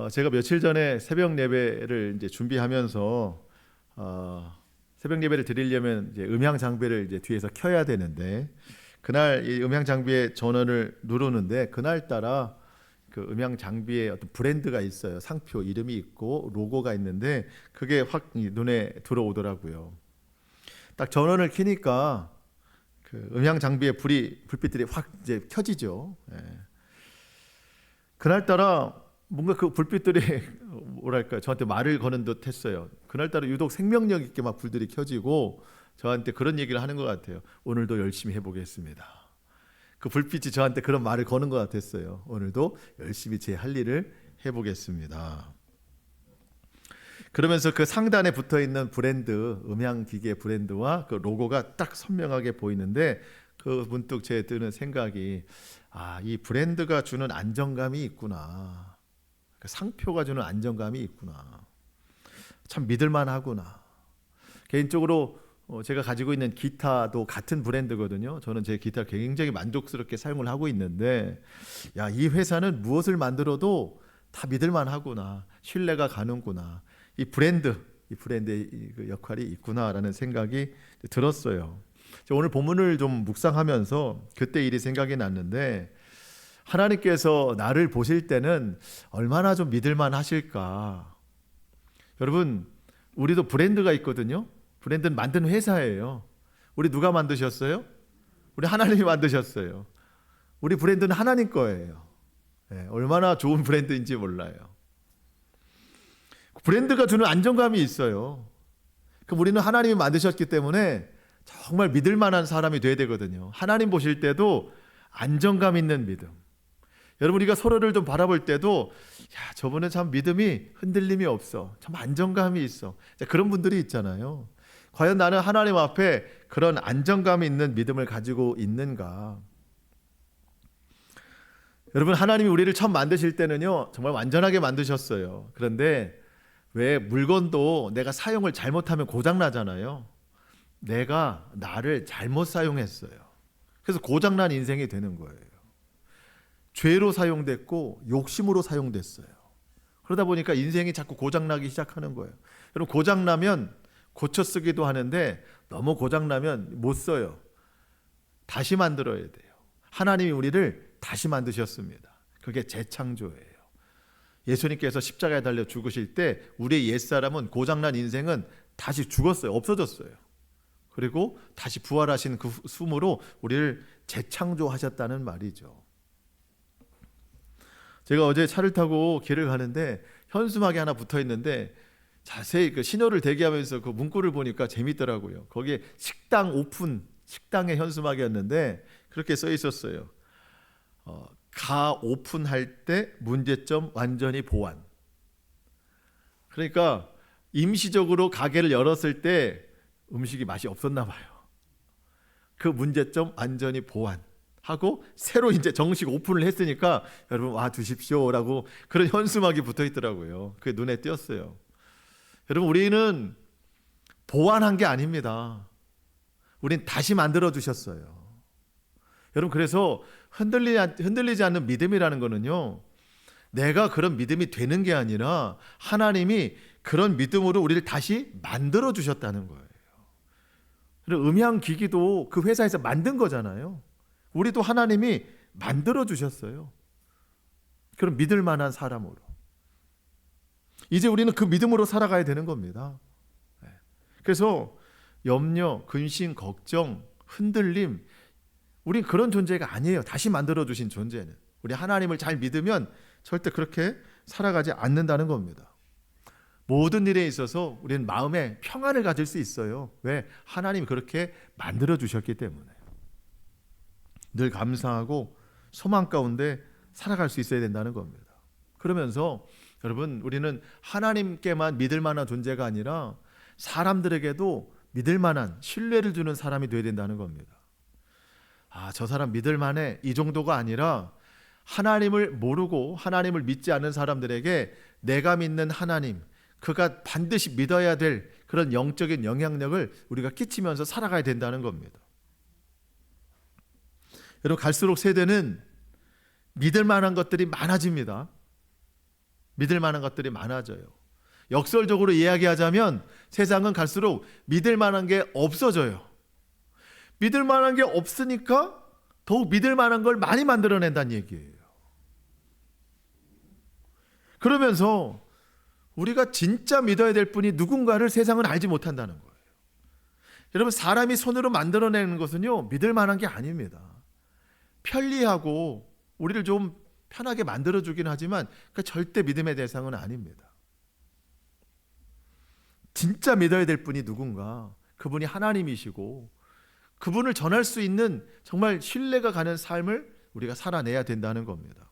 제가 며칠 전에 새벽 예배를 이제 준비하면서 새벽 예배를 드리려면 이제 음향 장비를 이제 뒤에서 켜야 되는데, 그날 이 음향 장비의 전원을 누르는데 그날 따라 그 음향 장비에 어떤 브랜드가 있어요. 상표 이름이 있고 로고가 있는데 그게 확 눈에 들어오더라고요. 딱 전원을 켜니까 그 음향 장비의 불빛들이 확 이제 켜지죠. 예. 그날따라 뭔가 그 불빛들이 뭐랄까 저한테 말을 거는 듯 했어요. 그날따라 유독 생명력 있게 막 불들이 켜지고 저한테 그런 얘기를 하는 것 같아요. 오늘도 열심히 해보겠습니다. 그 불빛이 저한테 그런 말을 거는 것 같았어요. 오늘도 열심히 제 할 일을 해보겠습니다. 그러면서 그 상단에 붙어 있는 브랜드, 음향 기계 브랜드와 그 로고가 딱 선명하게 보이는데, 그 문득 제 드는 생각이, 이 브랜드가 주는 안정감이 있구나. 그 상표가 주는 안정감이 있구나. 참 믿을만 하구나. 개인적으로 제가 가지고 있는 기타도 같은 브랜드거든요. 저는 제 기타를 굉장히 만족스럽게 사용을 하고 있는데, 이 회사는 무엇을 만들어도 다 믿을만 하구나. 신뢰가 가는구나. 이 브랜드의 그 역할이 있구나라는 생각이 들었어요. 오늘 본문을 좀 묵상하면서 그때 일이 생각이 났는데, 하나님께서 나를 보실 때는 얼마나 좀 믿을만 하실까. 여러분, 우리도 브랜드가 있거든요. 브랜드는 만든 회사예요. 우리 누가 만드셨어요? 우리 하나님이 만드셨어요. 우리 브랜드는 하나님 거예요. 얼마나 좋은 브랜드인지 몰라요. 브랜드가 주는 안정감이 있어요. 그럼 우리는 하나님이 만드셨기 때문에 정말 믿을 만한 사람이 돼야 되거든요. 하나님 보실 때도 안정감 있는 믿음. 여러분, 우리가 서로를 좀 바라볼 때도 저분은 참 믿음이 흔들림이 없어. 참 안정감이 있어. 그런 분들이 있잖아요. 과연 나는 하나님 앞에 그런 안정감이 있는 믿음을 가지고 있는가? 여러분, 하나님이 우리를 처음 만드실 때는요, 정말 완전하게 만드셨어요. 그런데 왜 물건도 내가 사용을 잘못하면 고장나잖아요. 내가 나를 잘못 사용했어요. 그래서 고장난 인생이 되는 거예요. 죄로 사용됐고 욕심으로 사용됐어요. 그러다 보니까 인생이 자꾸 고장나기 시작하는 거예요. 여러분, 고장나면 고쳐 쓰기도 하는데 너무 고장나면 못 써요. 다시 만들어야 돼요. 하나님이 우리를 다시 만드셨습니다. 그게 재창조예요. 예수님께서 십자가에 달려 죽으실 때 우리의 옛사람은, 고장난 인생은 다시 죽었어요. 없어졌어요. 그리고 다시 부활하신 그 숨으로 우리를 재창조하셨다는 말이죠. 제가 어제 차를 타고 길을 가는데 현수막이 하나 붙어 있는데 자세히 그 신호를 대기하면서 그 문구를 보니까 재밌더라고요. 거기에 식당 오픈, 식당의 현수막이었는데 그렇게 써 있었어요. 가 오픈할 때 문제점 완전히 보완. 그러니까 임시적으로 가게를 열었을 때 음식이 맛이 없었나 봐요. 그 문제점 완전히 보완하고 새로 이제 정식 오픈을 했으니까 여러분 와 주십시오라고 그런 현수막이 붙어 있더라고요. 그게 눈에 띄었어요. 여러분, 우리는 보완한 게 아닙니다. 우린 다시 만들어 주셨어요. 여러분, 그래서 흔들리지 않는 믿음이라는 거는요, 내가 그런 믿음이 되는 게 아니라 하나님이 그런 믿음으로 우리를 다시 만들어 주셨다는 거예요. 음향 기기도 그 회사에서 만든 거잖아요. 우리도 하나님이 만들어 주셨어요. 그런 믿을 만한 사람으로. 이제 우리는 그 믿음으로 살아가야 되는 겁니다. 그래서 염려, 근심, 걱정, 흔들림, 우린 그런 존재가 아니에요. 다시 만들어 주신 존재는. 우리 하나님을 잘 믿으면 절대 그렇게 살아가지 않는다는 겁니다. 모든 일에 있어서 우리는 마음에 평안을 가질 수 있어요. 왜? 하나님이 그렇게 만들어 주셨기 때문에. 늘 감사하고 소망 가운데 살아갈 수 있어야 된다는 겁니다. 그러면서 여러분, 우리는 하나님께만 믿을 만한 존재가 아니라 사람들에게도 믿을 만한, 신뢰를 주는 사람이 되어야 된다는 겁니다. 저 사람 믿을 만해, 이 정도가 아니라 하나님을 모르고 하나님을 믿지 않는 사람들에게 내가 믿는 하나님, 그가 반드시 믿어야 될 그런 영적인 영향력을 우리가 끼치면서 살아가야 된다는 겁니다. 여러분, 갈수록 세대는 믿을 만한 것들이 많아집니다. 믿을 만한 것들이 많아져요. 역설적으로 이야기하자면 세상은 갈수록 믿을 만한 게 없어져요. 믿을 만한 게 없으니까 더욱 믿을 만한 걸 많이 만들어낸다는 얘기예요. 그러면서 우리가 진짜 믿어야 될 분이 누군가를 세상은 알지 못한다는 거예요. 여러분, 사람이 손으로 만들어내는 것은요, 믿을 만한 게 아닙니다. 편리하고 우리를 좀 편하게 만들어주긴 하지만 그 절대 믿음의 대상은 아닙니다. 진짜 믿어야 될 분이 누군가, 그분이 하나님이시고 그분을 전할 수 있는 정말 신뢰가 가는 삶을 우리가 살아내야 된다는 겁니다.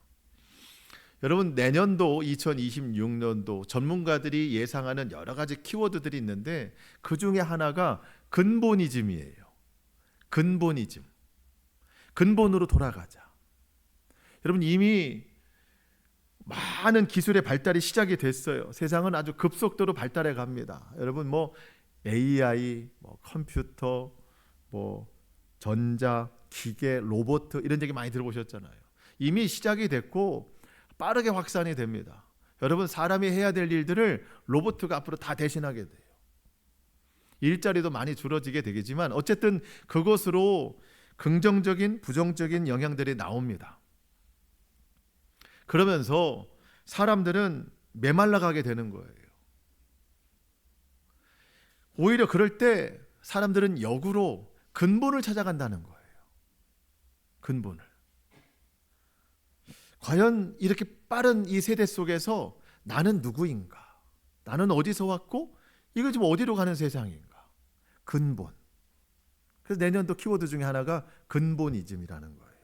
여러분, 내년도 2026년도 전문가들이 예상하는 여러 가지 키워드들이 있는데 그 중에 하나가 근본이즘이에요. 근본이즘. 근본으로 돌아가자. 여러분, 이미 많은 기술의 발달이 시작이 됐어요. 세상은 아주 급속도로 발달해 갑니다. 여러분, AI, 컴퓨터, 전자, 기계, 로봇 이런 얘기 많이 들어보셨잖아요. 이미 시작이 됐고 빠르게 확산이 됩니다. 여러분, 사람이 해야 될 일들을 로봇가 앞으로 다 대신하게 돼요. 일자리도 많이 줄어지게 되겠지만 어쨌든 그것으로 긍정적인, 부정적인 영향들이 나옵니다. 그러면서 사람들은 메말라가게 되는 거예요. 오히려 그럴 때 사람들은 역으로 근본을 찾아간다는 거예요. 근본을. 과연 이렇게 빠른 이 세대 속에서 나는 누구인가? 나는 어디서 왔고 이거 지금 어디로 가는 세상인가? 근본. 그래서 내년도 키워드 중에 하나가 근본이즘이라는 거예요.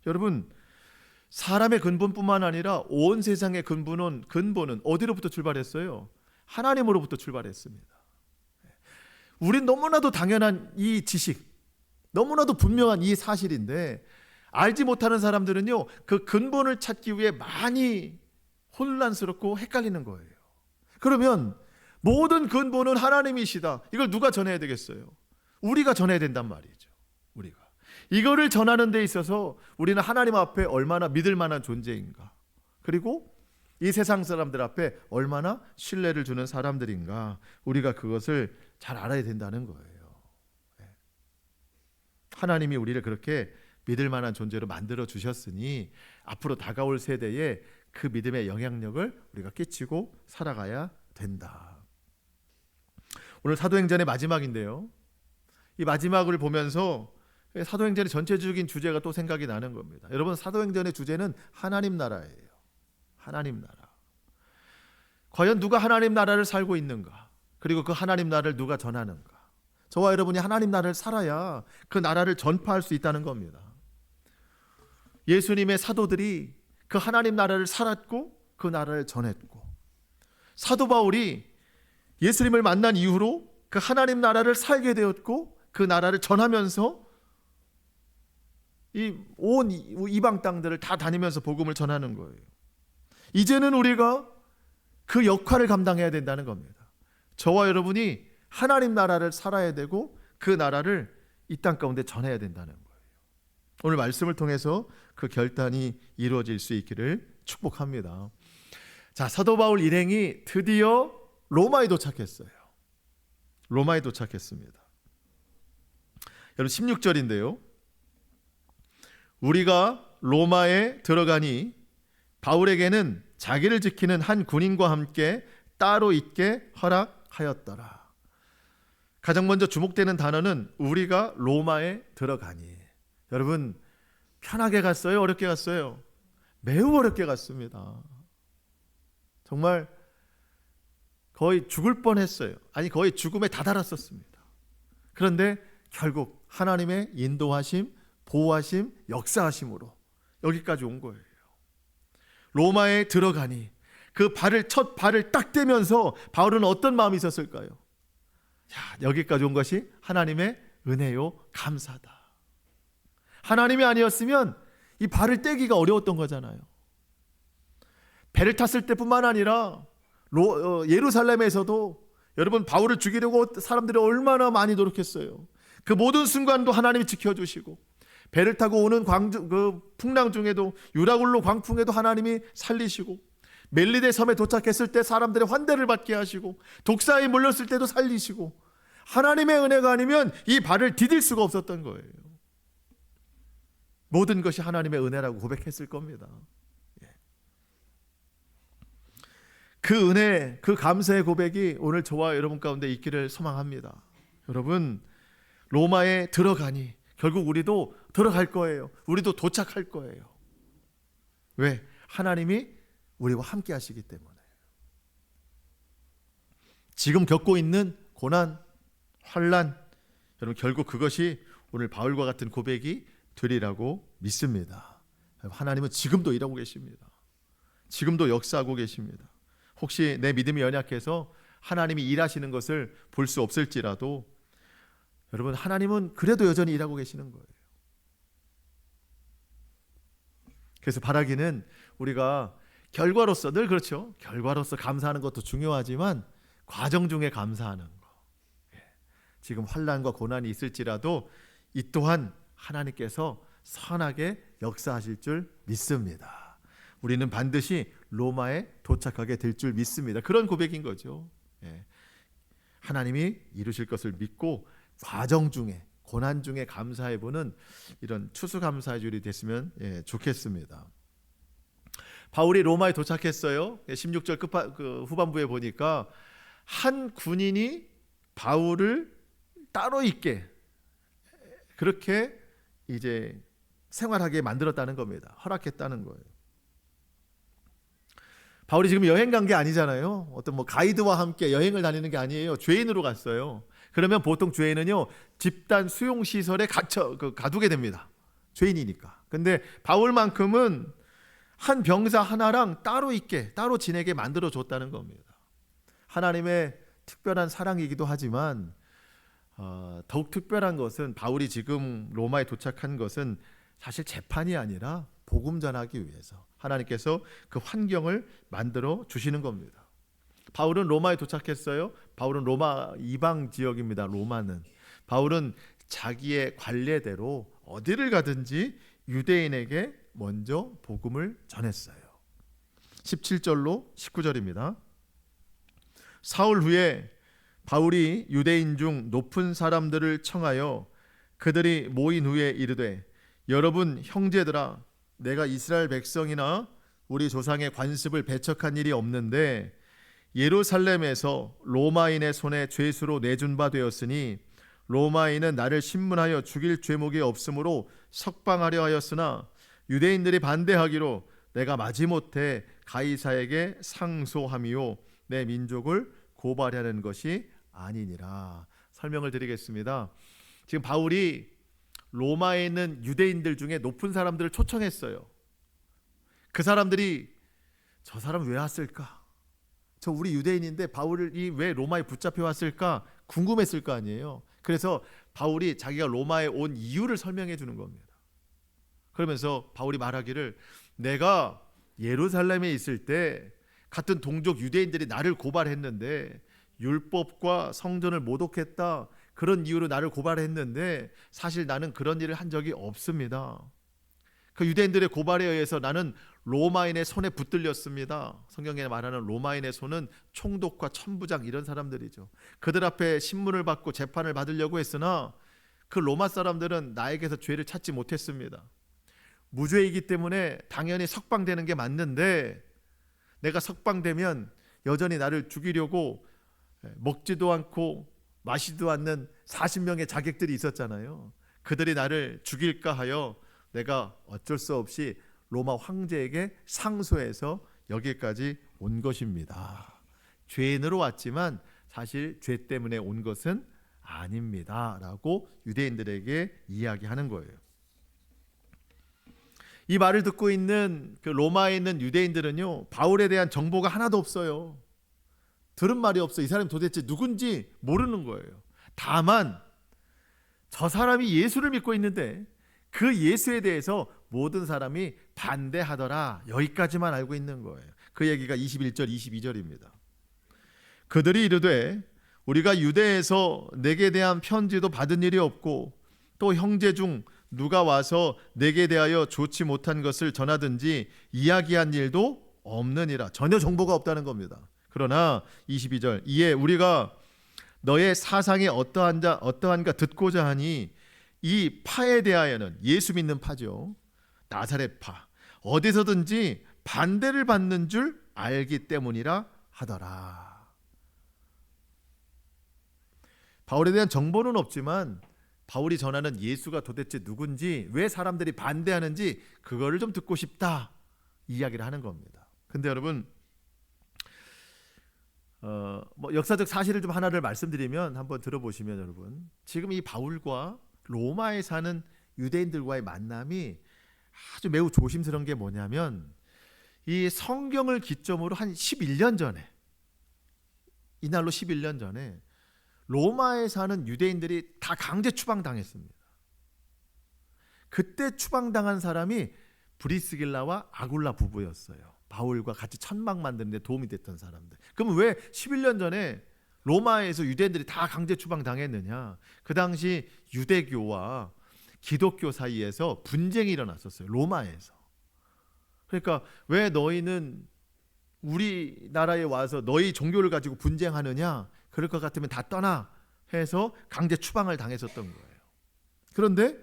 여러분, 사람의 근본뿐만 아니라 온 세상의 근본은 어디로부터 출발했어요? 하나님으로부터 출발했습니다. 우린 너무나도 당연한 이 지식, 너무나도 분명한 이 사실인데 알지 못하는 사람들은요, 그 근본을 찾기 위해 많이 혼란스럽고 헷갈리는 거예요. 그러면 모든 근본은 하나님이시다. 이걸 누가 전해야 되겠어요? 우리가 전해야 된단 말이죠. 우리가. 이거를 전하는 데 있어서 우리는 하나님 앞에 얼마나 믿을 만한 존재인가, 그리고 이 세상 사람들 앞에 얼마나 신뢰를 주는 사람들인가, 우리가 그것을 잘 알아야 된다는 거예요. 하나님이 우리를 그렇게 믿을 만한 존재로 만들어 주셨으니 앞으로 다가올 세대에 그 믿음의 영향력을 우리가 끼치고 살아가야 된다. 오늘 사도행전의 마지막인데요, 이 마지막을 보면서 사도행전의 전체적인 주제가 또 생각이 나는 겁니다. 여러분, 사도행전의 주제는 하나님 나라예요. 하나님 나라. 과연 누가 하나님 나라를 살고 있는가? 그리고 그 하나님 나라를 누가 전하는가? 저와 여러분이 하나님 나라를 살아야 그 나라를 전파할 수 있다는 겁니다. 예수님의 사도들이 그 하나님 나라를 살았고 그 나라를 전했고, 사도 바울이 예수님을 만난 이후로 그 하나님 나라를 살게 되었고 그 나라를 전하면서 이 온 이방 땅들을 다 다니면서 복음을 전하는 거예요. 이제는 우리가 그 역할을 감당해야 된다는 겁니다. 저와 여러분이 하나님 나라를 살아야 되고 그 나라를 이 땅 가운데 전해야 된다는 거예요. 오늘 말씀을 통해서 그 결단이 이루어질 수 있기를 축복합니다. 자, 사도 바울 일행이 드디어 로마에 도착했어요. 로마에 도착했습니다. 여러분, 16절인데요. 우리가 로마에 들어가니 바울에게는 자기를 지키는 한 군인과 함께 따로 있게 허락하였더라. 가장 먼저 주목되는 단어는 우리가 로마에 들어가니. 여러분, 편하게 갔어요? 어렵게 갔어요? 매우 어렵게 갔습니다. 정말 거의 죽을 뻔했어요. 아니, 거의 죽음에 다다랐었습니다. 그런데 결국 하나님의 인도하심, 보호하심, 역사하심으로 여기까지 온 거예요. 로마에 들어가니 그 첫 발을 딱 떼면서 바울은 어떤 마음이 있었을까요? 여기까지 온 것이 하나님의 은혜요, 감사다. 하나님이 아니었으면 이 발을 떼기가 어려웠던 거잖아요. 배를 탔을 때뿐만 아니라 예루살렘에서도 여러분, 바울을 죽이려고 사람들이 얼마나 많이 노력했어요. 그 모든 순간도 하나님이 지켜주시고, 배를 타고 오는 풍랑 중에도, 유라굴로 광풍에도 하나님이 살리시고, 멜리데 섬에 도착했을 때 사람들의 환대를 받게 하시고 독사에 몰렸을 때도 살리시고 하나님의 은혜가 아니면 이 발을 디딜 수가 없었던 거예요. 모든 것이 하나님의 은혜라고 고백했을 겁니다. 그 은혜, 그 감사의 고백이 오늘 저와 여러분 가운데 있기를 소망합니다. 여러분, 로마에 들어가니 결국 우리도 들어갈 거예요. 우리도 도착할 거예요. 왜? 하나님이 우리와 함께 하시기 때문에. 지금 겪고 있는 고난, 환난, 여러분 결국 그것이 오늘 바울과 같은 고백이 되리라고 믿습니다. 하나님은 지금도 일하고 계십니다. 지금도 역사하고 계십니다. 혹시 내 믿음이 연약해서 하나님이 일하시는 것을 볼 수 없을지라도 여러분, 하나님은 그래도 여전히 일하고 계시는 거예요. 그래서 바라기는 우리가 결과로서, 늘 그렇죠, 결과로서 감사하는 것도 중요하지만 과정 중에 감사하는 거, 지금 환난과 고난이 있을지라도 이 또한 하나님께서 선하게 역사하실 줄 믿습니다. 우리는 반드시 로마에 도착하게 될 줄 믿습니다. 그런 고백인 거죠. 하나님이 이루실 것을 믿고 과정 중에, 고난 중에 감사해보는 이런 추수감사주일이 됐으면 좋겠습니다. 바울이 로마에 도착했어요. 16절 후반부에 보니까 한 군인이 바울을 따로 있게 그렇게 이제 생활하게 만들었다는 겁니다. 허락했다는 거예요. 바울이 지금 여행 간 게 아니잖아요. 어떤 가이드와 함께 여행을 다니는 게 아니에요. 죄인으로 갔어요. 그러면 보통 죄인은요, 집단 수용시설에 가두게 됩니다. 죄인이니까. 근데 바울만큼은 한 병사 하나랑 따로 있게, 따로 지내게 만들어줬다는 겁니다. 하나님의 특별한 사랑이기도 하지만 더욱 특별한 것은 바울이 지금 로마에 도착한 것은 사실 재판이 아니라 복음 전하기 위해서 하나님께서 그 환경을 만들어 주시는 겁니다. 바울은 로마에 도착했어요. 바울은 로마 이방 지역입니다. 로마는. 바울은 자기의 관례대로 어디를 가든지 유대인에게 먼저 복음을 전했어요. 17절로 19절입니다. 사흘 후에 바울이 유대인 중 높은 사람들을 청하여 그들이 모인 후에 이르되, 여러분 형제들아, 내가 이스라엘 백성이나 우리 조상의 관습을 배척한 일이 없는데 예루살렘에서 로마인의 손에 죄수로 내준 바 되었으니 로마인은 나를 신문하여 죽일 죄목이 없으므로 석방하려 하였으나 유대인들이 반대하기로 내가 마지못해 가이사에게 상소함이요 내 민족을 고발하는 것이 아니니라. 설명을 드리겠습니다. 지금 바울이 로마에 있는 유대인들 중에 높은 사람들을 초청했어요. 그 사람들이 저 사람 왜 왔을까? 저 우리 유대인인데 바울이 왜 로마에 붙잡혀 왔을까? 궁금했을 거 아니에요. 그래서 바울이 자기가 로마에 온 이유를 설명해 주는 겁니다. 그러면서 바울이 말하기를, 내가 예루살렘에 있을 때 같은 동족 유대인들이 나를 고발했는데 율법과 성전을 모독했다, 그런 이유로 나를 고발했는데 사실 나는 그런 일을 한 적이 없습니다. 그 유대인들의 고발에 의해서 나는 로마인의 손에 붙들렸습니다. 성경에 말하는 로마인의 손은 총독과 천부장 이런 사람들이죠. 그들 앞에 신문을 받고 재판을 받으려고 했으나 그 로마 사람들은 나에게서 죄를 찾지 못했습니다. 무죄이기 때문에 당연히 석방되는 게 맞는데 내가 석방되면 여전히 나를 죽이려고 먹지도 않고 마시지도 않는 40명의 자객들이 있었잖아요. 그들이 나를 죽일까 하여 내가 어쩔 수 없이 로마 황제에게 상소해서 여기까지 온 것입니다. 죄인으로 왔지만 사실 죄 때문에 온 것은 아닙니다 라고 유대인들에게 이야기하는 거예요. 이 말을 듣고 있는 그 로마에 있는 유대인들은요, 바울에 대한 정보가 하나도 없어요. 들은 말이 없어. 이 사람이 도대체 누군지 모르는 거예요. 다만 저 사람이 예수를 믿고 있는데 그 예수에 대해서 모든 사람이 반대하더라, 여기까지만 알고 있는 거예요. 그 얘기가 21절 22절입니다. 그들이 이르되, 우리가 유대에서 내게 대한 편지도 받은 일이 없고 또 형제 중 누가 와서 내게 대하여 좋지 못한 것을 전하든지 이야기한 일도 없느니라. 전혀 정보가 없다는 겁니다. 그러나 22절 이에 우리가 너의 사상이 어떠한가 듣고자 하니 이 파에 대하여는 예수 믿는 파죠. 나사렛 파. 어디서든지 반대를 받는 줄 알기 때문이라 하더라. 바울에 대한 정보는 없지만 바울이 전하는 예수가 도대체 누군지, 왜 사람들이 반대하는지 그거를 좀 듣고 싶다 이야기를 하는 겁니다. 근데 여러분 역사적 사실을 좀 하나를 말씀드리면 한번 들어보시면 여러분, 지금 이 바울과 로마에 사는 유대인들과의 만남이 아주 매우 조심스러운 게 뭐냐면, 이 성경을 기점으로 한 11년 전에, 이날로 11년 전에 로마에 사는 유대인들이 다 강제 추방당했습니다. 그때 추방당한 사람이 브리스길라와 아굴라 부부였어요. 바울과 같이 천막 만드는 데 도움이 됐던 사람들. 그럼 왜 11년 전에 로마에서 유대인들이 다 강제 추방당했느냐? 그 당시 유대교와 기독교 사이에서 분쟁이 일어났었어요. 로마에서. 그러니까 왜 너희는 우리나라에 와서 너희 종교를 가지고 분쟁하느냐? 그럴 것 같으면 다 떠나 해서 강제 추방을 당했었던 거예요. 그런데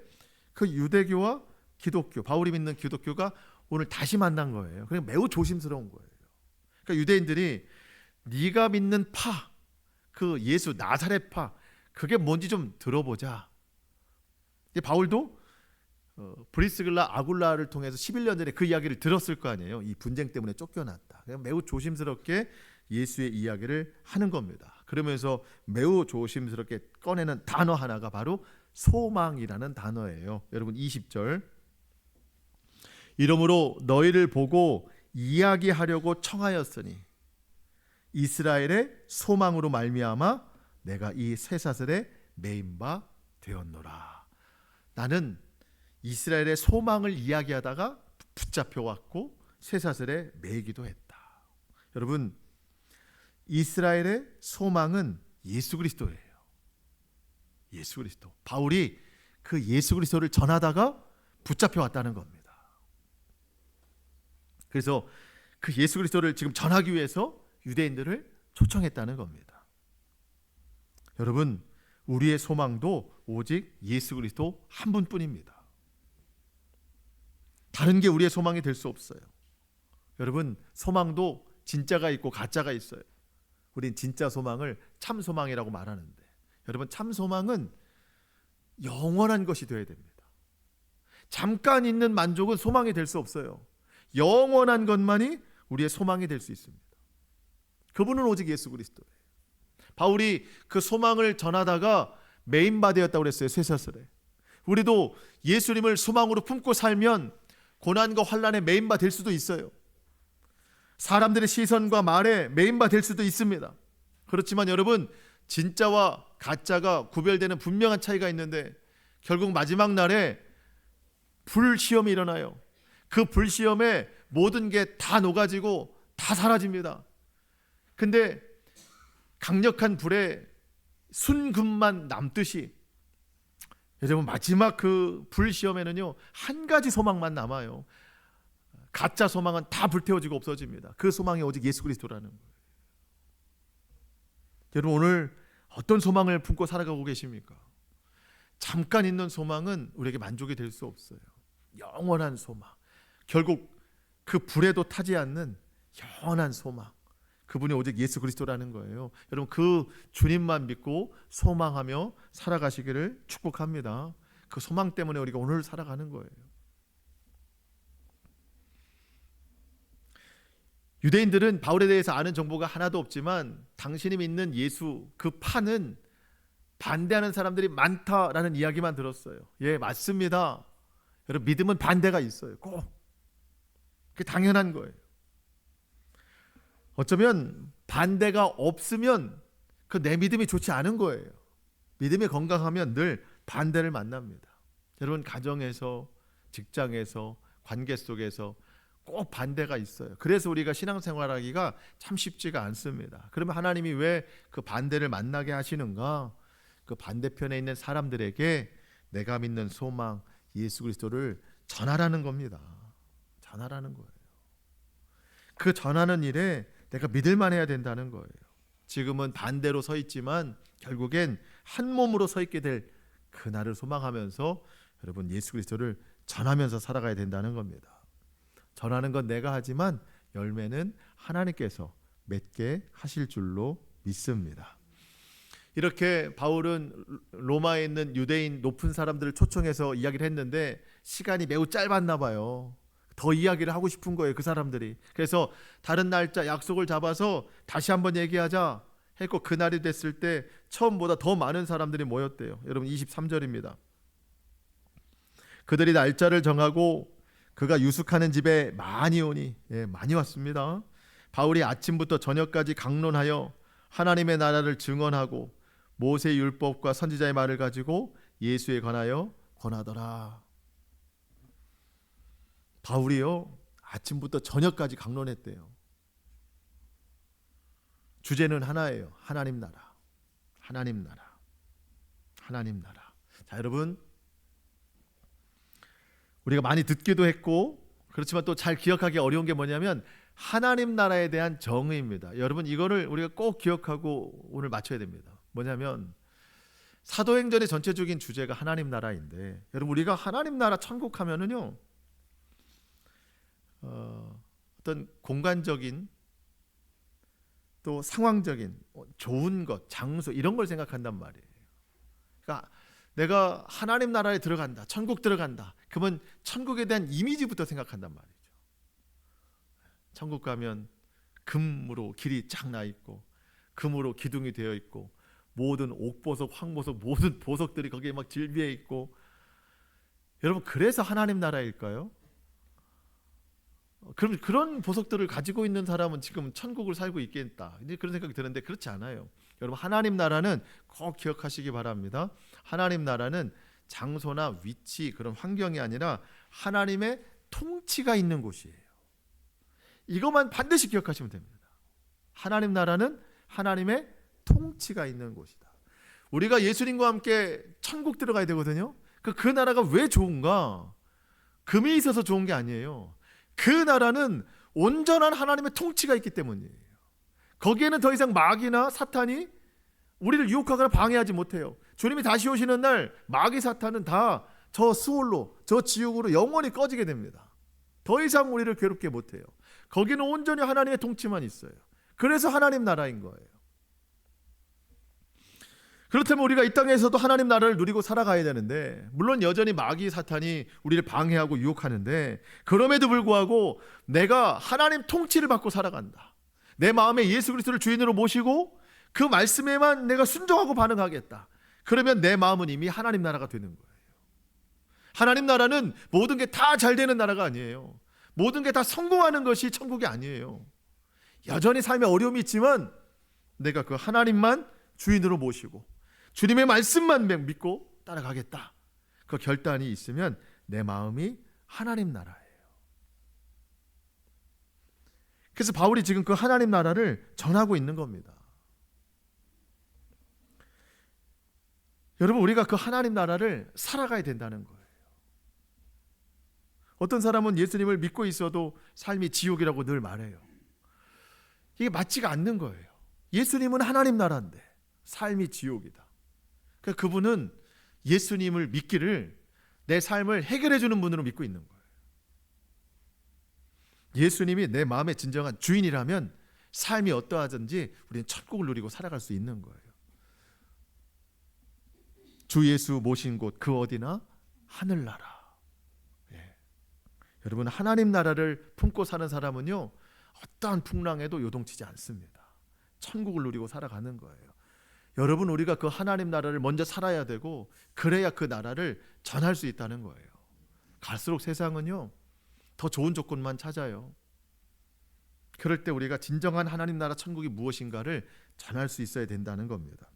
그 유대교와 기독교, 바울이 믿는 기독교가 오늘 다시 만난 거예요. 그러니까 매우 조심스러운 거예요. 그러니까 유대인들이 네가 믿는 파, 그 예수 나사렛 파, 그게 뭔지 좀 들어보자. 바울도 브리스길라 아굴라를 통해서 11년 전에 그 이야기를 들었을 거 아니에요. 이 분쟁 때문에 쫓겨났다. 매우 조심스럽게 예수의 이야기를 하는 겁니다. 그러면서 매우 조심스럽게 꺼내는 단어 하나가 바로 소망이라는 단어예요. 여러분 20절 이러므로 너희를 보고 이야기하려고 청하였으니 이스라엘의 소망으로 말미암아 내가 이 쇠사슬에 매인 바 되었노라. 나는 이스라엘의 소망을 이야기하다가 붙잡혀 왔고 쇠사슬에 매이기도 했다. 여러분 이스라엘의 소망은 예수 그리스도예요. 예수 그리스도. 바울이 그 예수 그리스도를 전하다가 붙잡혀 왔다는 겁니다. 그래서 그 예수 그리스도를 지금 전하기 위해서 유대인들을 초청했다는 겁니다. 여러분 우리의 소망도 오직 예수 그리스도 한 분뿐입니다. 다른 게 우리의 소망이 될 수 없어요. 여러분 소망도 진짜가 있고 가짜가 있어요. 우린 진짜 소망을 참 소망이라고 말하는데, 여러분 참 소망은 영원한 것이 되어야 됩니다. 잠깐 있는 만족은 소망이 될 수 없어요. 영원한 것만이 우리의 소망이 될 수 있습니다. 그분은 오직 예수 그리스도예요. 바울이 그 소망을 전하다가 매인바 되었다고 그랬어요. 쇠사슬에. 우리도 예수님을 소망으로 품고 살면 고난과 환난에 매인바 될 수도 있어요. 사람들의 시선과 말에 매인바 될 수도 있습니다. 그렇지만 여러분 진짜와 가짜가 구별되는 분명한 차이가 있는데, 결국 마지막 날에 불시험이 일어나요. 그 불시험에 모든 게 다 녹아지고 다 사라집니다. 근데 강력한 불에 순금만 남듯이 여러분 마지막 그 불시험에는요 한 가지 소망만 남아요. 가짜 소망은 다 불태워지고 없어집니다. 그 소망이 오직 예수 그리스도라는 거예요. 여러분 오늘 어떤 소망을 품고 살아가고 계십니까? 잠깐 있는 소망은 우리에게 만족이 될 수 없어요. 영원한 소망, 결국 그 불에도 타지 않는 영원한 소망, 그분이 오직 예수 그리스도라는 거예요. 여러분 그 주님만 믿고 소망하며 살아가시기를 축복합니다. 그 소망 때문에 우리가 오늘 살아가는 거예요. 유대인들은 바울에 대해서 아는 정보가 하나도 없지만 당신이 믿는 예수 그 파는 반대하는 사람들이 많다라는 이야기만 들었어요. 예, 맞습니다. 여러분 믿음은 반대가 있어요. 꼭 그게 당연한 거예요. 어쩌면 반대가 없으면 그 내 믿음이 좋지 않은 거예요. 믿음이 건강하면 늘 반대를 만납니다. 여러분 가정에서, 직장에서, 관계 속에서 꼭 반대가 있어요. 그래서 우리가 신앙생활하기가 참 쉽지가 않습니다. 그러면 하나님이 왜 그 반대를 만나게 하시는가? 그 반대편에 있는 사람들에게 내가 믿는 소망 예수 그리스도를 전하라는 겁니다. 전하라는 거예요. 그 전하는 일에 내가 믿을만 해야 된다는 거예요. 지금은 반대로 서 있지만 결국엔 한 몸으로 서 있게 될 그날을 소망하면서 여러분 예수 그리스도를 전하면서 살아가야 된다는 겁니다. 전하는 건 내가 하지만 열매는 하나님께서 맺게 하실 줄로 믿습니다. 이렇게 바울은 로마에 있는 유대인 높은 사람들을 초청해서 이야기를 했는데 시간이 매우 짧았나 봐요. 더 이야기를 하고 싶은 거예요, 그 사람들이. 그래서 다른 날짜 약속을 잡아서 다시 한번 얘기하자 했고, 그날이 됐을 때 처음보다 더 많은 사람들이 모였대요. 여러분 23절입니다. 그들이 날짜를 정하고 그가 유숙하는 집에 많이 오니, 많이 왔습니다. 바울이 아침부터 저녁까지 강론하여 하나님의 나라를 증언하고 모세의 율법과 선지자의 말을 가지고 예수에 관하여 권하더라. 바울이요, 아침부터 저녁까지 강론했대요. 주제는 하나예요. 하나님 나라, 하나님 나라, 하나님 나라. 자, 여러분, 우리가 많이 듣기도 했고 그렇지만 또 잘 기억하기 어려운 게 뭐냐면 하나님 나라에 대한 정의입니다. 여러분, 이거를 우리가 꼭 기억하고 오늘 맞춰야 됩니다. 뭐냐면 사도행전의 전체적인 주제가 하나님 나라인데, 여러분, 우리가 하나님 나라 천국 하면은요, 어떤 공간적인 또 상황적인 좋은 것, 장소 이런 걸 생각한단 말이에요. 그러니까 내가 하나님 나라에 들어간다, 천국 들어간다, 그러면 천국에 대한 이미지부터 생각한단 말이죠. 천국 가면 금으로 길이 쫙 나 있고 금으로 기둥이 되어 있고 모든 옥보석, 황보석, 모든 보석들이 거기에 막 질비해 있고. 여러분, 그래서 하나님 나라일까요? 그럼 그런 보석들을 가지고 있는 사람은 지금 천국을 살고 있겠다, 이제 그런 생각이 드는데 그렇지 않아요. 여러분, 하나님 나라는 꼭 기억하시기 바랍니다. 하나님 나라는 장소나 위치, 그런 환경이 아니라 하나님의 통치가 있는 곳이에요. 이것만 반드시 기억하시면 됩니다. 하나님 나라는 하나님의 통치가 있는 곳이다. 우리가 예수님과 함께 천국 들어가야 되거든요. 그 나라가 왜 좋은가? 금이 있어서 좋은 게 아니에요. 그 나라는 온전한 하나님의 통치가 있기 때문이에요. 거기에는 더 이상 마귀나 사탄이 우리를 유혹하거나 방해하지 못해요. 주님이 다시 오시는 날 마귀 사탄은 다 저 스올로, 저 지옥으로 영원히 꺼지게 됩니다. 더 이상 우리를 괴롭게 못해요. 거기는 온전히 하나님의 통치만 있어요. 그래서 하나님 나라인 거예요. 그렇다면 우리가 이 땅에서도 하나님 나라를 누리고 살아가야 되는데, 물론 여전히 마귀 사탄이 우리를 방해하고 유혹하는데, 그럼에도 불구하고 내가 하나님 통치를 받고 살아간다, 내 마음에 예수 그리스도를 주인으로 모시고 그 말씀에만 내가 순종하고 반응하겠다, 그러면 내 마음은 이미 하나님 나라가 되는 거예요. 하나님 나라는 모든 게 다 잘 되는 나라가 아니에요. 모든 게 다 성공하는 것이 천국이 아니에요. 여전히 삶에 어려움이 있지만 내가 그 하나님만 주인으로 모시고 주님의 말씀만 믿고 따라가겠다, 그 결단이 있으면 내 마음이 하나님 나라예요. 그래서 바울이 지금 그 하나님 나라를 전하고 있는 겁니다. 여러분, 우리가 그 하나님 나라를 살아가야 된다는 거예요. 어떤 사람은 예수님을 믿고 있어도 삶이 지옥이라고 늘 말해요. 이게 맞지가 않는 거예요. 예수님은 하나님 나라인데 삶이 지옥이다. 그러니까 그분은 예수님을 믿기를 내 삶을 해결해 주는 분으로 믿고 있는 거예요. 예수님이 내 마음의 진정한 주인이라면 삶이 어떠하든지 우리는 천국을 누리고 살아갈 수 있는 거예요. 주 예수 모신 곳 그 어디나 하늘나라. 여러분, 하나님 나라를 품고 사는 사람은요, 어떠한 풍랑에도 요동치지 않습니다. 천국을 누리고 살아가는 거예요. 여러분, 우리가 그 하나님 나라를 먼저 살아야 되고, 그래야 그 나라를 전할 수 있다는 거예요. 갈수록 세상은요, 더 좋은 조건만 찾아요. 그럴 때 우리가 진정한 하나님 나라 천국이 무엇인가를 전할 수 있어야 된다는 겁니다.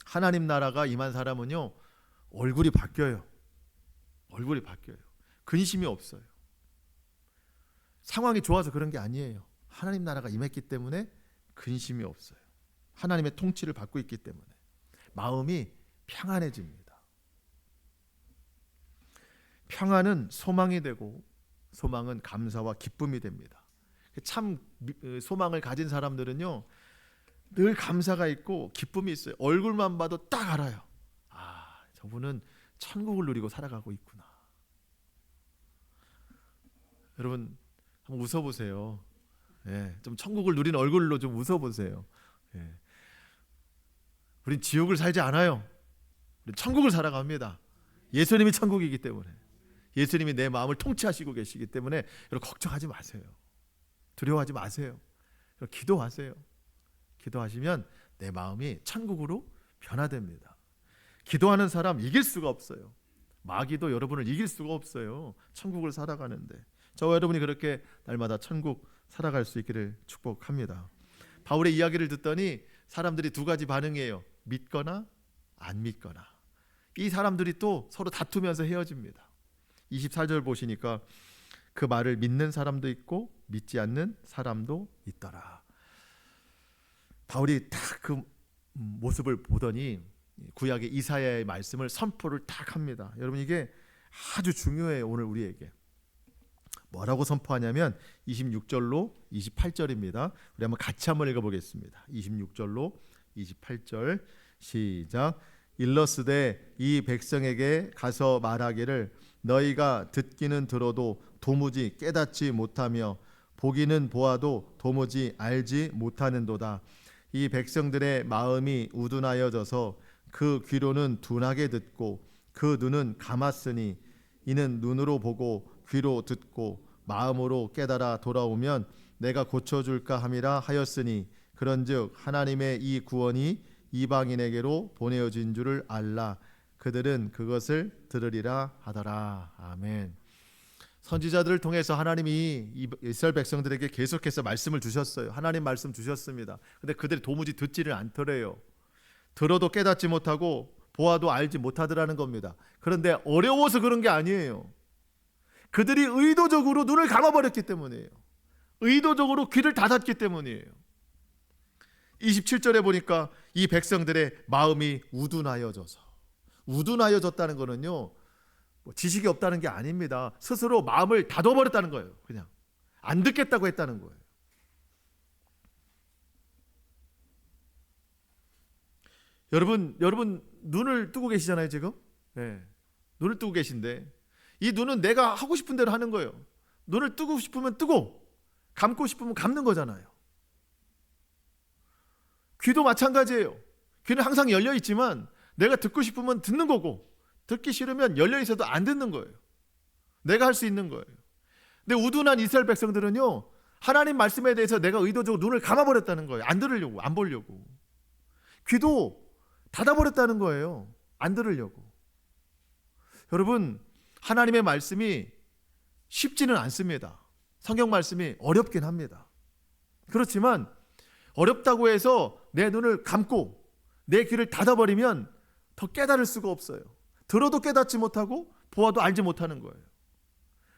하나님 나라가 임한 사람은요, 얼굴이 바뀌어요. 얼굴이 바뀌어요. 근심이 없어요. 상황이 좋아서 그런 게 아니에요. 하나님 나라가 임했기 때문에 근심이 없어요. 하나님의 통치를 받고 있기 때문에 마음이 평안해집니다. 평안은 소망이 되고 소망은 감사와 기쁨이 됩니다. 참 소망을 가진 사람들은요, 늘 감사가 있고 기쁨이 있어요. 얼굴만 봐도 딱 알아요. 아, 저분은 천국을 누리고 살아가고 있구나. 여러분 한번 웃어보세요. 예, 좀 천국을 누린 얼굴로 좀 웃어보세요. 예. 우린 지옥을 살지 않아요. 우린 천국을 살아갑니다. 예수님이 천국이기 때문에, 예수님이 내 마음을 통치하시고 계시기 때문에 여러분 걱정하지 마세요. 두려워하지 마세요. 기도하세요. 기도하시면 내 마음이 천국으로 변화됩니다. 기도하는 사람 이길 수가 없어요. 마귀도 여러분을 이길 수가 없어요. 천국을 살아가는데 저와 여러분이 그렇게 날마다 천국 살아갈 수 있기를 축복합니다. 바울의 이야기를 듣더니 사람들이 두 가지 반응이에요. 믿거나 안 믿거나. 이 사람들이 또 서로 다투면서 헤어집니다. 24절 보시니까 그 말을 믿는 사람도 있고 믿지 않는 사람도 있더라. 바울이 딱 그 모습을 보더니 구약의 이사야의 말씀을 선포를 딱 합니다. 여러분 이게 아주 중요해요. 오늘 우리에게 뭐라고 선포하냐면 26절로 28절입니다. 우리 한번 같이 한번 읽어보겠습니다. 26절로 28절 시작. 일러스되 이 백성에게 가서 말하기를 너희가 듣기는 들어도 도무지 깨닫지 못하며 보기는 보아도 도무지 알지 못하는도다. 이 백성들의 마음이 우둔하여져서 그 귀로는 둔하게 듣고 그 눈은 감았으니 이는 눈으로 보고 귀로 듣고 마음으로 깨달아 돌아오면 내가 고쳐줄까 함이라 하였으니 그런즉 하나님의 이 구원이 이방인에게로 보내어진 줄을 알라. 그들은 그것을 들으리라 하더라. 아멘. 선지자들을 통해서 하나님이 이스라엘 백성들에게 계속해서 말씀을 주셨어요. 하나님 말씀 주셨습니다. 근데 그들이 도무지 듣지를 않더래요. 들어도 깨닫지 못하고 보아도 알지 못하더라는 겁니다. 그런데 어려워서 그런 게 아니에요. 그들이 의도적으로 눈을 감아버렸기 때문이에요. 의도적으로 귀를 닫았기 때문이에요. 27절에 보니까 이 백성들의 마음이 우둔하여져서, 우둔하여졌다는 거는요 지식이 없다는 게 아닙니다. 스스로 마음을 닫아버렸다는 거예요. 그냥 안 듣겠다고 했다는 거예요. 여러분 눈을 뜨고 계시잖아요 지금. 네. 눈을 뜨고 계신데 이 눈은 내가 하고 싶은 대로 하는 거예요. 눈을 뜨고 싶으면 뜨고 감고 싶으면 감는 거잖아요. 귀도 마찬가지예요. 귀는 항상 열려 있지만 내가 듣고 싶으면 듣는 거고 듣기 싫으면 열려 있어도 안 듣는 거예요. 내가 할 수 있는 거예요. 근데 우둔한 이스라엘 백성들은요 하나님 말씀에 대해서 내가 의도적으로 눈을 감아버렸다는 거예요. 안 들으려고, 안 보려고. 귀도 닫아버렸다는 거예요. 안 들으려고. 여러분 하나님의 말씀이 쉽지는 않습니다. 성경 말씀이 어렵긴 합니다. 그렇지만 어렵다고 해서 내 눈을 감고 내 귀를 닫아버리면 더 깨달을 수가 없어요. 들어도 깨닫지 못하고 보아도 알지 못하는 거예요.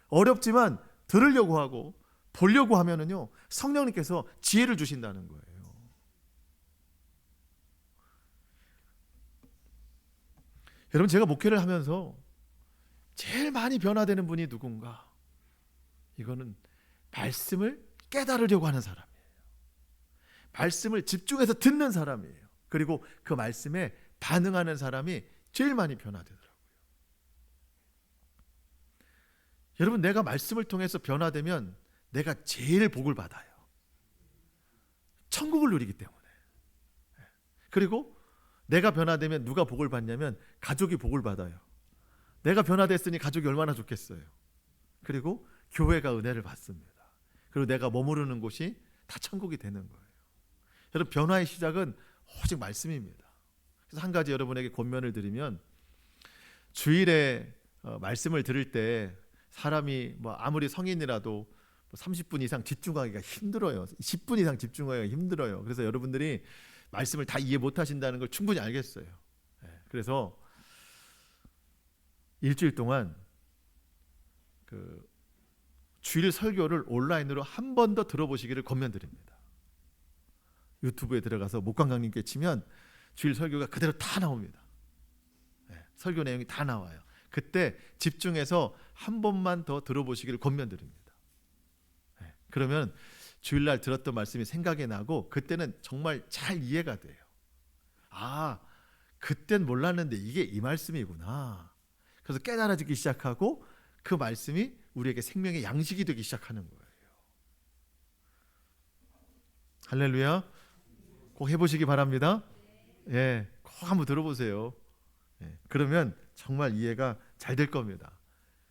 어렵지만 들으려고 하고 보려고 하면은요 성령님께서 지혜를 주신다는 거예요. 여러분 제가 목회를 하면서 제일 많이 변화되는 분이 누군가? 이거는 말씀을 깨달으려고 하는 사람이에요. 말씀을 집중해서 듣는 사람이에요. 그리고 그 말씀에 반응하는 사람이 제일 많이 변화되더라고요. 여러분 내가 말씀을 통해서 변화되면 내가 제일 복을 받아요. 천국을 누리기 때문에. 그리고 내가 변화되면 누가 복을 받냐면 가족이 복을 받아요. 내가 변화됐으니 가족이 얼마나 좋겠어요. 그리고 교회가 은혜를 받습니다. 그리고 내가 머무르는 곳이 다 천국이 되는 거예요. 여러분 변화의 시작은 오직 말씀입니다. 그래서 한 가지 여러분에게 권면을 드리면 주일에 말씀을 들을 때 사람이 뭐 아무리 성인이라도 30분 이상 집중하기가 힘들어요. 10분 이상 집중하기가 힘들어요. 그래서 여러분들이 말씀을 다 이해 못 하신다는 걸 충분히 알겠어요. 그래서 일주일 동안 그 주일 설교를 온라인으로 한 번 더 들어보시기를 권면드립니다. 유튜브에 들어가서 목광강님께 치면 주일 설교가 그대로 다 나옵니다. 설교 내용이 다 나와요. 그때 집중해서 한 번만 더 들어보시기를 권면드립니다. 그러면 주일날 들었던 말씀이 생각이 나고 그때는 정말 잘 이해가 돼요. 아, 그땐 몰랐는데 이게 이 말씀이구나. 그래서 깨달아지기 시작하고 그 말씀이 우리에게 생명의 양식이 되기 시작하는 거예요. 할렐루야. 꼭 해보시기 바랍니다. 예, 꼭 한번 들어보세요. 예, 그러면 정말 이해가 잘 될 겁니다.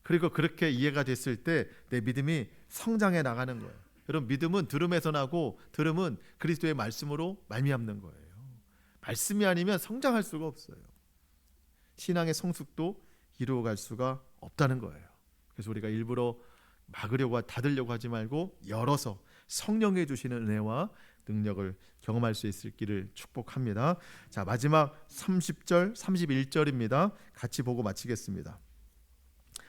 그리고 그렇게 이해가 됐을 때 내 믿음이 성장해 나가는 거예요. 여러분, 믿음은 들음에서 나고 들음은 그리스도의 말씀으로 말미암는 거예요. 말씀이 아니면 성장할 수가 없어요. 신앙의 성숙도 이루어갈 수가 없다는 거예요. 그래서 우리가 일부러 막으려고 닫으려고 하지 말고 열어서 성령이 주시는 은혜와 능력을 경험할 수 있을 길을 축복합니다. 자, 마지막 30절 31절입니다. 같이 보고 마치겠습니다.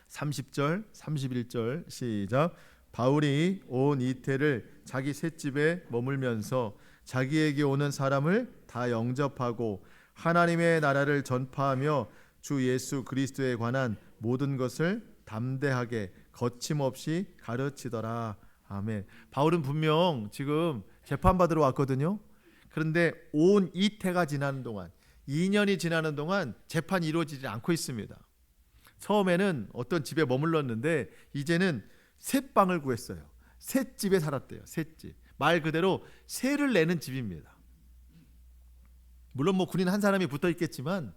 30절 31절 시작. 바울이 온 이태를 자기 셋집에 머물면서 자기에게 오는 사람을 다 영접하고 하나님의 나라를 전파하며 주 예수 그리스도에 관한 모든 것을 담대하게 거침없이 가르치더라. 아멘. 바울은 분명 지금 재판받으러 왔거든요. 그런데 온 이태가 지나는 동안, 2년이 지나는 동안 재판이 이루어지지 않고 있습니다. 처음에는 어떤 집에 머물렀는데 이제는 셋방을 구했어요. 셋집에 살았대요. 셋집. 말 그대로 세를 내는 집입니다. 물론 뭐 군인 한 사람이 붙어 있겠지만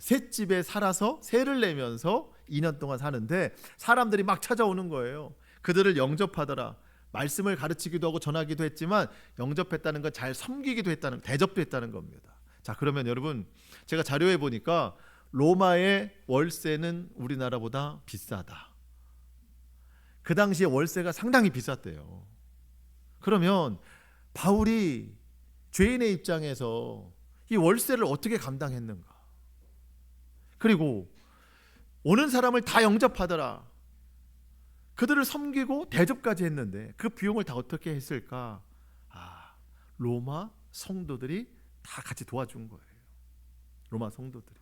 셋집에 살아서 세를 내면서 2년 동안 사는데 사람들이 막 찾아오는 거예요. 그들을 영접하더라. 말씀을 가르치기도 하고 전하기도 했지만 영접했다는 건 잘 섬기기도 했다는, 대접도 했다는 겁니다. 자, 그러면 여러분, 제가 자료에 보니까 로마의 월세는 우리나라보다 비싸다. 그 당시에 월세가 상당히 비쌌대요. 그러면 바울이 죄인의 입장에서 이 월세를 어떻게 감당했는가? 그리고 오는 사람을 다 영접하더라. 그들을 섬기고 대접까지 했는데 그 비용을 다 어떻게 했을까? 로마 성도들이 다 같이 도와준 거예요. 로마 성도들이.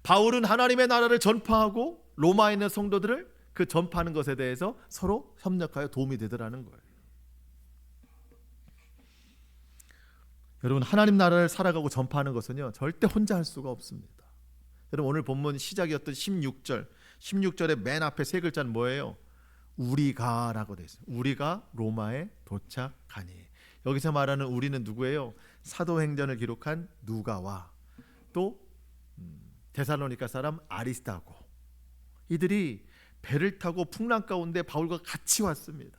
바울은 하나님의 나라를 전파하고 로마에 있는 성도들을 그 전파하는 것에 대해서 서로 협력하여 도움이 되더라는 거예요. 여러분, 하나님 나라를 살아가고 전파하는 것은요, 절대 혼자 할 수가 없습니다. 여러분, 오늘 본문 시작이었던 16절의 맨 앞에 세 글자는 뭐예요? 우리가 라고 되어 있어요. 우리가 로마에 도착하니. 여기서 말하는 우리는 누구예요? 사도행전을 기록한 누가와 또 데살로니가 사람 아리스타고, 이들이 배를 타고 풍랑 가운데 바울과 같이 왔습니다.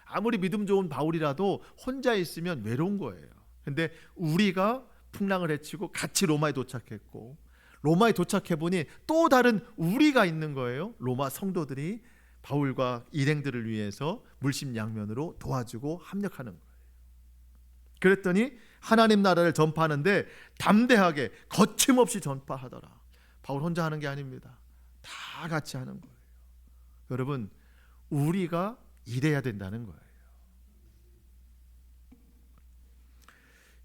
아무리 믿음 좋은 바울이라도 혼자 있으면 외로운 거예요. 근데 우리가 풍랑을 헤치고 같이 로마에 도착했고, 로마에 도착해 보니 또 다른 우리가 있는 거예요. 로마 성도들이 바울과 일행들을 위해서 물심양면으로 도와주고 합력하는 거예요. 그랬더니 하나님 나라를 전파하는데 담대하게 거침없이 전파하더라. 바울 혼자 하는 게 아닙니다. 다 같이 하는 거예요. 여러분, 우리가 이래야 된다는 거예요.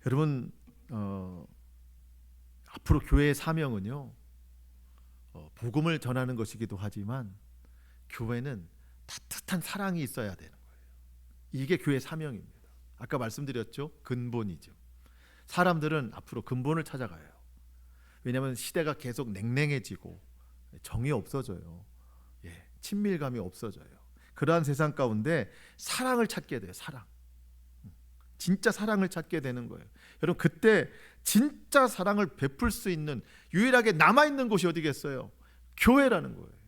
여러분, 앞으로 교회의 사명은요, 복음을 전하는 것이기도 하지만 교회는 따뜻한 사랑이 있어야 되는 거예요. 이게 교회의 사명입니다. 아까 말씀드렸죠? 근본이죠. 사람들은 앞으로 근본을 찾아가요. 왜냐하면 시대가 계속 냉랭해지고 정이 없어져요. 친밀감이 없어져요. 그러한 세상 가운데 사랑을 찾게 돼요. 사랑. 진짜 사랑을 찾게 되는 거예요. 여러분, 그때 진짜 사랑을 베풀 수 있는 유일하게 남아있는 곳이 어디겠어요? 교회라는 거예요.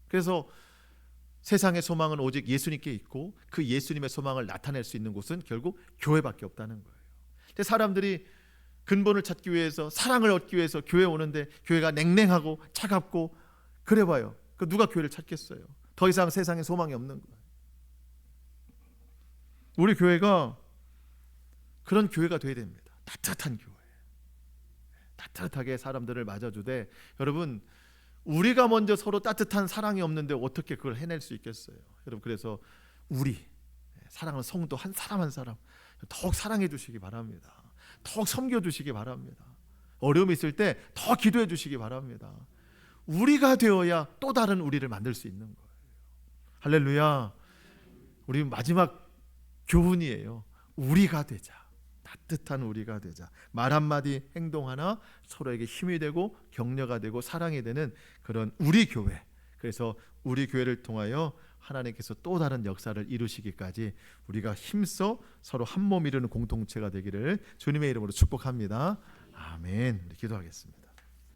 그래서 세상의 소망은 오직 예수님께 있고 그 예수님의 소망을 나타낼 수 있는 곳은 결국 교회밖에 없다는 거예요. 근데 사람들이 근본을 찾기 위해서, 사랑을 얻기 위해서 교회에 오는데 교회가 냉랭하고 차갑고 그래 봐요. 누가 교회를 찾겠어요? 더 이상 세상에 소망이 없는 거예요. 우리 교회가 그런 교회가 돼야 됩니다. 따뜻한 교회. 따뜻하게 사람들을 맞아주되, 여러분, 우리가 먼저 서로 따뜻한 사랑이 없는데 어떻게 그걸 해낼 수 있겠어요? 여러분, 그래서 우리 사랑하는 성도 한 사람 한 사람 더욱 사랑해 주시기 바랍니다. 더욱 섬겨 주시기 바랍니다. 어려움이 있을 때 더 기도해 주시기 바랍니다. 우리가 되어야 또 다른 우리를 만들 수 있는 거예요. 할렐루야. 우리 마지막 교훈이에요. 우리가 되자. 따뜻한 우리가 되자. 말 한마디 행동 하나 서로에게 힘이 되고 격려가 되고 사랑이 되는 그런 우리 교회. 그래서 우리 교회를 통하여 하나님께서 또 다른 역사를 이루시기까지 우리가 힘써 서로 한 몸 이루는 공동체가 되기를 주님의 이름으로 축복합니다. 아멘. 우리 기도하겠습니다.